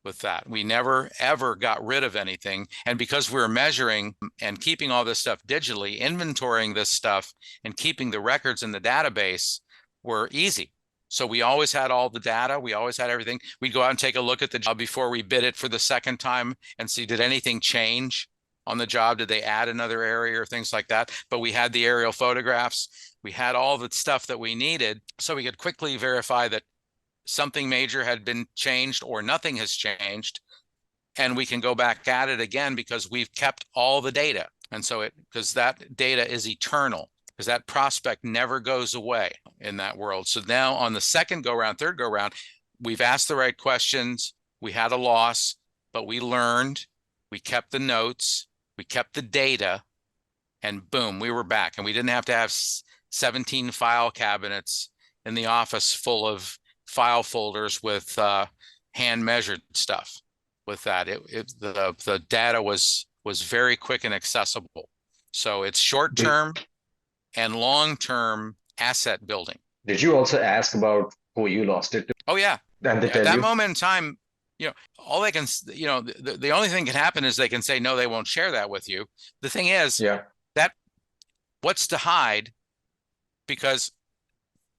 With that, we never ever got rid of anything. And because we were measuring and keeping all this stuff digitally, inventorying this stuff and keeping the records in the database were easy. So we always had all the data. We always had everything. We'd go out and take a look at the job before we bid it for the second time and see, did anything change on the job? Did they add another area or things like that? But we had the aerial photographs. We had all the stuff that we needed, so we could quickly verify that something major had been changed or nothing has changed. And we can go back at it again because we've kept all the data. And so because that data is eternal, because that prospect never goes away in that world. So now on the second go round, third go round, we've asked the right questions. We had a loss, but we learned, we kept the notes, we kept the data, and boom, we were back. And we didn't have to have 17 file cabinets in the office full of file folders with hand measured stuff. With that, the data was very quick and accessible. So it's short term and long term asset building. Did you also ask about who you lost it to? Oh yeah. And At that moment in time, all they can, the only thing can happen is they can say no, they won't share that with you. The thing is, that what's to hide, because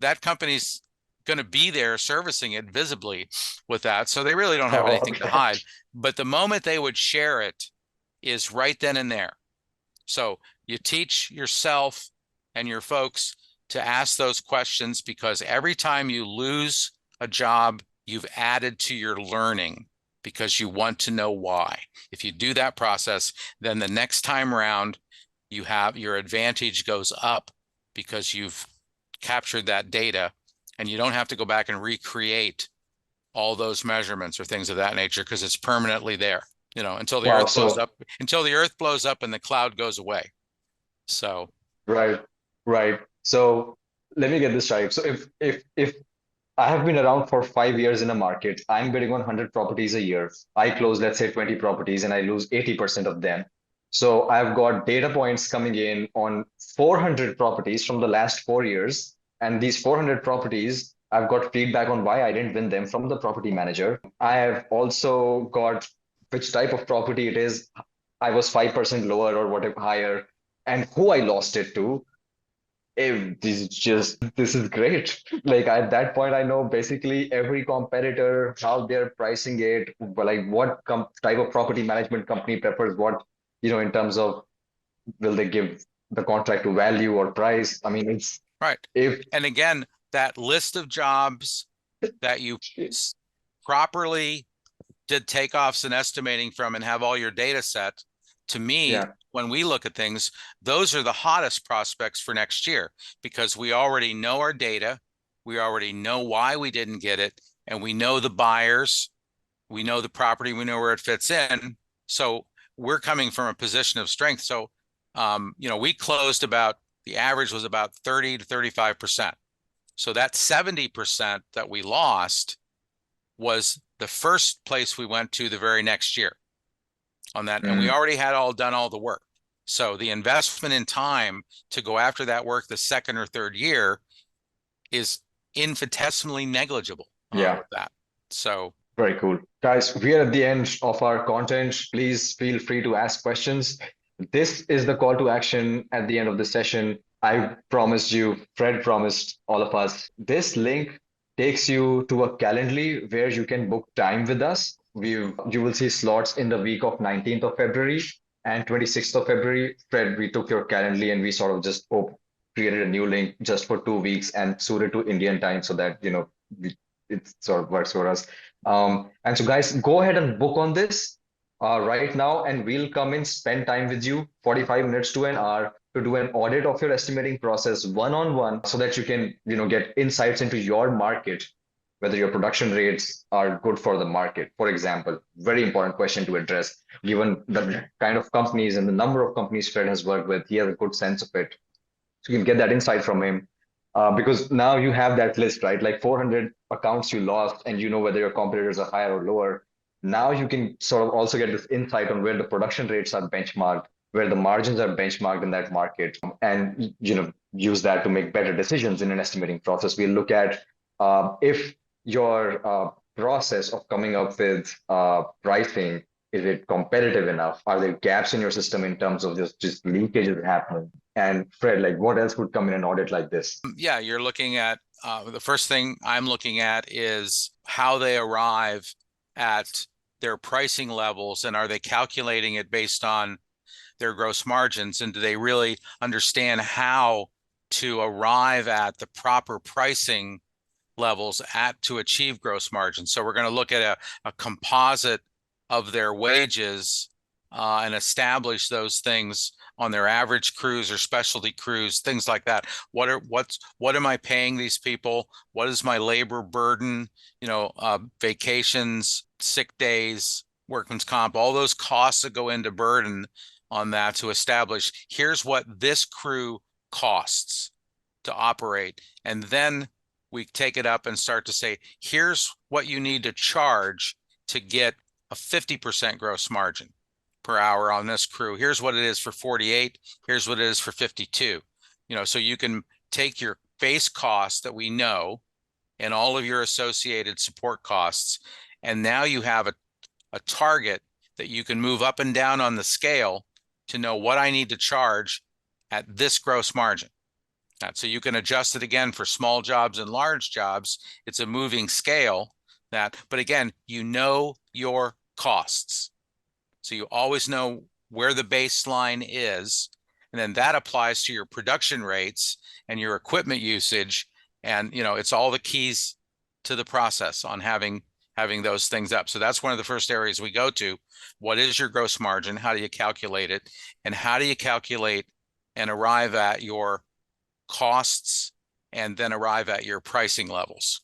that company's going to be there servicing it visibly with that. So they really don't have anything to hide. But the moment they would share it is right then and there. So you teach yourself and your folks to ask those questions, because every time you lose a job, you've added to your learning because you want to know why. If you do that process, then the next time around, your advantage goes up because you've captured that data. And you don't have to go back and recreate all those measurements or things of that nature, because it's permanently there, until the earth blows up, and the cloud goes away. So right. So let me get this right. So if I have been around for 5 years in a market, I'm bidding on 100 properties a year. I close, let's say, 20 properties, and I lose 80% of them. So I've got data points coming in on 400 properties from the last 4 years. And these 400 properties, I've got feedback on why I didn't win them from the property manager. I have also got which type of property it is. I was 5% lower or whatever higher, and who I lost it to. This is great. Like at that point, I know basically every competitor, how they're pricing it, but like what type of property management company prefers what, in terms of will they give the contract to value or price? I mean, it's Right. if And again, that list of jobs that you properly did takeoffs and estimating from and have all your data set, to me, yeah, when we look at things, those are the hottest prospects for next year because we already know our data, we already know why we didn't get it, and we know the buyers, we know the property, we know where it fits in. So we're coming from a position of strength. So, we closed the average was about 30 to 35%. So that 70% that we lost was the first place we went to the very next year on that. And we mm, already had done all the work. So the investment in time to go after that work the second or third year is infinitesimally negligible yeah. with that. So Very cool. Guys, we are at the end of our content. Please feel free to ask questions. This is the call to action at the end of the session. I promised you, Fred promised all of us. This link takes you to a Calendly where you can book time with us. You will see slots in the week of 19th of February and 26th of February. Fred, we took your Calendly and we sort of just created a new link just for 2 weeks and suited to Indian time so that, it sort of works for us. And so, guys, go ahead and book on this right now, and we'll come in, spend time with you, 45 minutes to an hour, to do an audit of your estimating process one-on-one, so that you can, get insights into your market, whether your production rates are good for the market. For example, very important question to address, given the kind of companies and the number of companies Fred has worked with, he has a good sense of it. So you can get that insight from him. Because now you have that list, right? Like 400 accounts you lost, and you know whether your competitors are higher or lower. Now you can sort of also get this insight on where the production rates are benchmarked, where the margins are benchmarked in that market, and use that to make better decisions in an estimating process. We'll look at if your process of coming up with pricing, is it competitive enough? Are there gaps in your system in terms of just leakages happening? And Fred, like what else would come in an audit like this? yeah, you're looking at the first thing I'm looking at is how they arrive at their pricing levels, and are they calculating it based on their gross margins, and do they really understand how to arrive at the proper pricing levels to achieve gross margins. So we're going to look at a composite of their wages and establish those things on their average crews or specialty crews, things like that. What am I paying these people? What is my labor burden? Vacations, sick days, workman's comp, all those costs that go into burden on that, to establish here's what this crew costs to operate. And then we take it up and start to say, here's what you need to charge to get a 50% gross margin per hour on this crew. Here's what it is for 48. Here's what it is for 52. So you can take your base costs that we know and all of your associated support costs, and now you have a target that you can move up and down on the scale to know what I need to charge at this gross margin. So you can adjust it again for small jobs and large jobs. It's a moving scale but again, you know your costs. So you always know where the baseline is. And then that applies to your production rates and your equipment usage. And, it's all the keys to the process on having those things up. So that's one of the first areas we go to. What is your gross margin? How do you calculate it? And how do you calculate and arrive at your costs and then arrive at your pricing levels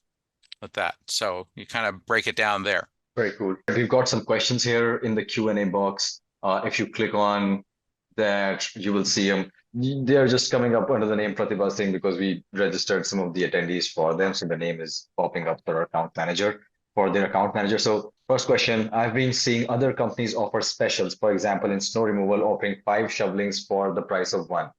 with that? So you kind of break it down there. Very cool. We've got some questions here in the Q&A box. If you click on that, you will see them. They're just coming up under the name Pratibha Singh because we registered some of the attendees for them. So the name is popping up for their account manager. So first question, I've been seeing other companies offer specials, for example, in snow removal, offering 5 shovelings for the price of 1.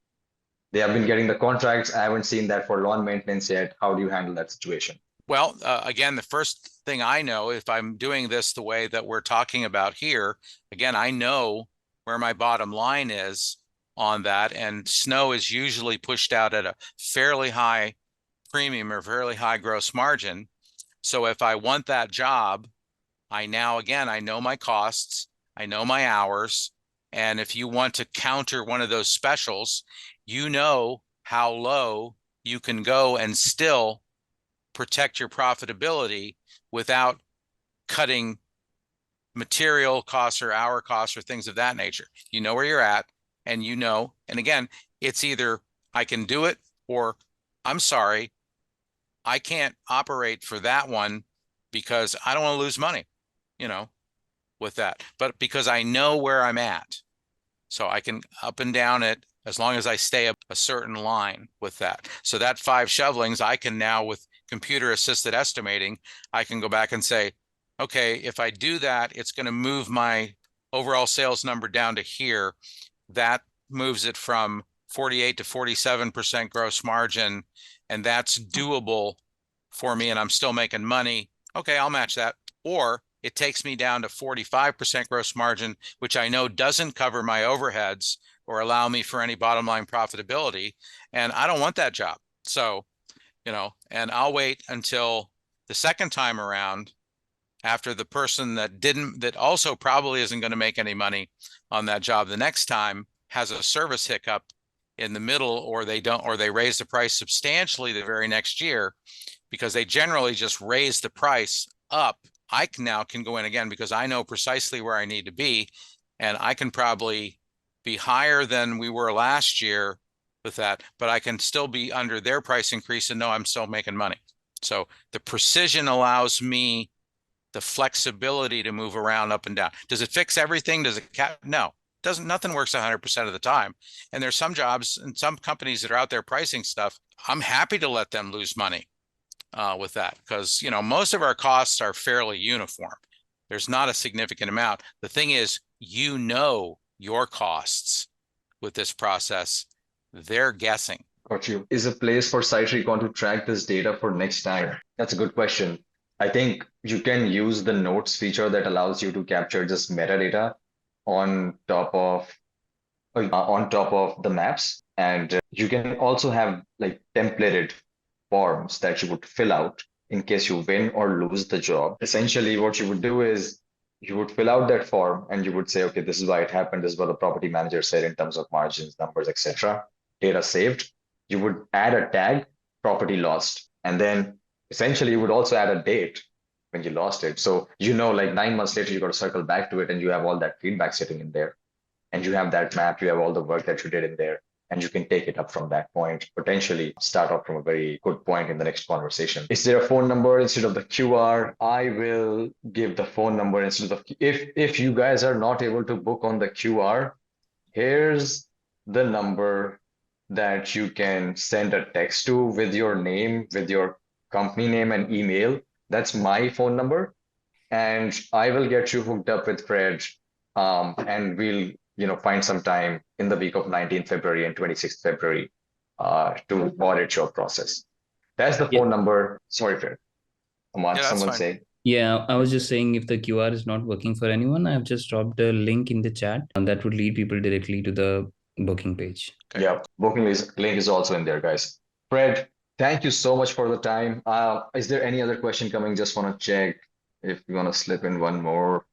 They have been getting the contracts. I haven't seen that for lawn maintenance yet. How do you handle that situation? Well, again, the first thing I know, if I'm doing this the way that we're talking about here, again, I know where my bottom line is on that, and snow is usually pushed out at a fairly high premium or fairly high gross margin. So if I want that job, I know my costs, I know my hours, and if you want to counter one of those specials, you know how low you can go and still protect your profitability without cutting material costs or hour costs or things of that nature. You know where you're at, and and again, it's either I can do it or I'm sorry, I can't operate for that one because I don't want to lose money, with that. But because I know where I'm at, so I can up and down it as long as I stay up a certain line with that. So that 5 shovelings, I can now, with computer assisted estimating, I can go back and say, okay, if I do that, it's going to move my overall sales number down to here. That moves it from 48 to 47% gross margin, and that's doable for me, and I'm still making money. Okay, I'll match that. Or it takes me down to 45% gross margin, which I know doesn't cover my overheads or allow me for any bottom line profitability. And I don't want that job. So, and I'll wait until the second time around, after the person that also probably isn't going to make any money on that job the next time has a service hiccup in the middle, or they raise the price substantially the very next year, because they generally just raise the price up. I now can go in again because I know precisely where I need to be, and I can probably be higher than we were last year with that, but I can still be under their price increase and know I'm still making money. So the precision allows me the flexibility to move around up and down. Does it fix everything? No, doesn't. Nothing works 100% of the time. And there's some jobs and some companies that are out there pricing stuff. I'm happy to let them lose money with that, because most of our costs are fairly uniform. There's not a significant amount. The thing is, your costs with this process. They're guessing. Got you. Is a place for SiteRecon to track this data for next time? That's a good question. I think you can use the notes feature that allows you to capture just metadata on top of the maps, and you can also have like templated forms that you would fill out in case you win or lose the job. Essentially, what you would do is you would fill out that form and you would say, okay, this is why it happened. This is what the property manager said in terms of margins, numbers, etc. Data saved. You would add a tag, property lost, and then essentially you would also add a date when you lost it. So like 9 months later, you got to circle back to it, and you have all that feedback sitting in there, and you have that map, you have all the work that you did in there, and you can take it up from that point, potentially start off from a very good point in the next conversation. Is there a phone number instead of the QR? I will give the phone number instead of if you guys are not able to book on the QR, here's the number that you can send a text to with your name, with your company name and email. That's my phone number, and I will get you hooked up with Fred, and we'll find some time in the week of 19th February and 26th February to audit your process. That's the phone number. Sorry, Fred. Someone say. Yeah, I was just saying, if the QR is not working for anyone, I've just dropped a link in the chat, and that would lead people directly to the booking page. Okay. Yeah, booking link is also in there, guys. Fred, thank you so much for the time. Is there any other question coming? Just want to check if you want to slip in one more.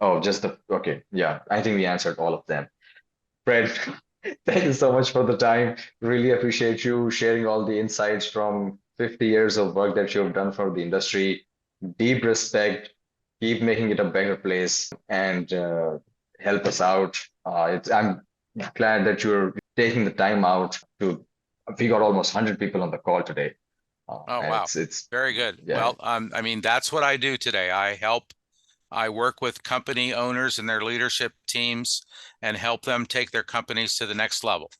Oh, okay. Yeah, I think we answered all of them. Fred, thank you so much for the time. Really appreciate you sharing all the insights from 50 years of work that you've done for the industry. Deep respect. Keep making it a better place, and help us out. I'm glad that you're taking the time out to. We got almost 100 people on the call today. Oh, wow. It's very good. Yeah. Well, I mean, that's what I do today. I work with company owners and their leadership teams and help them take their companies to the next level.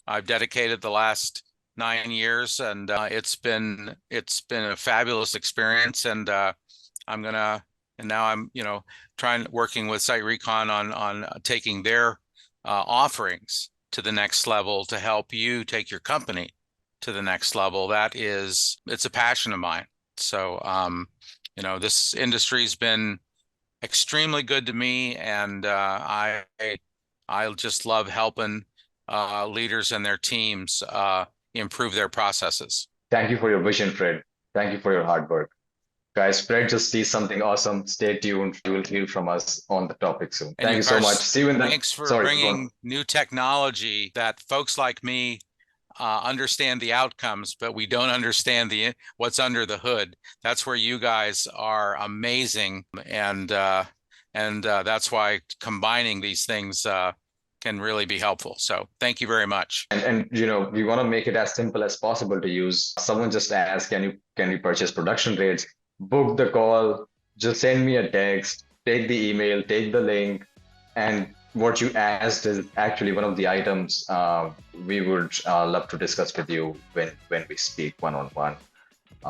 I've dedicated the last 9 years, and it's been a fabulous experience. And now I'm working with SiteRecon on taking their offerings to the next level to help you take your company to the next level. It's a passion of mine. So this industry's been extremely good to me, and I just love helping leaders and their teams improve their processes. Thank you for your vision, Fred. Thank you for your hard work. Guys, Fred just sees something awesome. Stay tuned. You will hear from us on the topic soon. And Thank you so much. Yakarsh, See you in the. thanks for Sorry, go on. bringing new technology that folks like me understand the outcomes, but we don't understand what's under the hood. That's where you guys are amazing, and that's why combining these things can really be helpful. So thank you very much. And you know, we want to make it as simple as possible to use. Someone just asked, can you purchase production rates? Book the call, just send me a text, take the email, take the link, and what you asked is actually one of the items we would love to discuss with you when we speak one-on-one.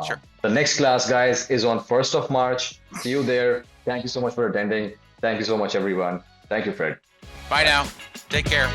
Sure. The next class, guys, is on 1st of March. See you there. Thank you so much for attending. Thank you so much, everyone. Thank you, Fred. Bye now. Take care.